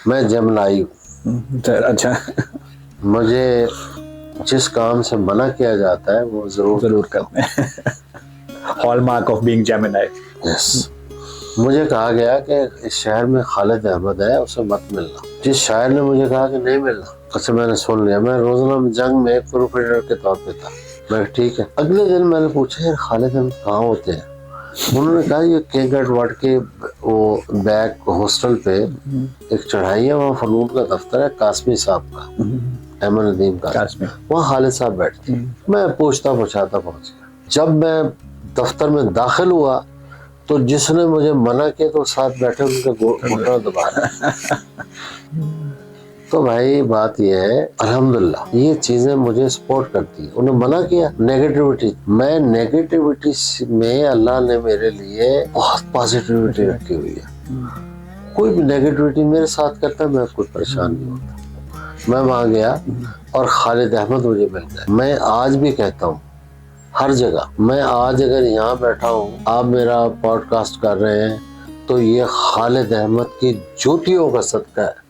میں جمنائی ہوں. اچھا. مجھے جس کام سے منع کیا جاتا ہے وہ ضرور کرتے ہیں. Hallmark of being Gemini. Yes. مجھے کہا گیا کہ اس شہر میں خالد احمد ہے، اسے مت ملنا. جس شاعر نے مجھے کہا کہ نہیں ملنا، اسے میں نے سن لیا. میں روزنامہ جنگ میں پروف ایڈیٹر کے طور پہ تھا. میں ٹھیک ہے. اگلے دن میں نے پوچھا یار خالد احمد کہاں ہوتے ہیں؟ انہوں نے کہا یہ کنگ ایڈورڈ کے وہ بیک ہاسٹل پہ ایک چڑھائی ہے، وہاں فنون کا دفتر ہے قاسمی صاحب کا، احمد ندیم قاسمی، وہاں خالد صاحب بیٹھتے. میں پوچھتا پہنچ گیا. جب میں دفتر میں داخل ہوا تو جس نے مجھے منع کیا تو ساتھ بیٹھے ان کے گھٹنا دبا رہے. تو بھائی بات یہ ہے الحمدللہ یہ چیزیں مجھے سپورٹ کرتی ہیں. انہیں منع کیا نیگیٹیوٹی، میں نیگیٹیوٹی میں اللہ نے میرے لیے بہت پازیٹیوٹی رکھی ہوئی ہے. کوئی بھی نیگیٹیوٹی میرے ساتھ کرتا ہے میں کوئی پریشان نہیں ہوتا. میں وہاں گیا اور خالد احمد مجھے مل گئے. میں آج بھی کہتا ہوں ہر جگہ، میں آج اگر یہاں بیٹھا ہوں آپ میرا پوڈ کاسٹ کر رہے ہیں تو یہ خالد احمد کی جوتیوں کا صدقہ ہے.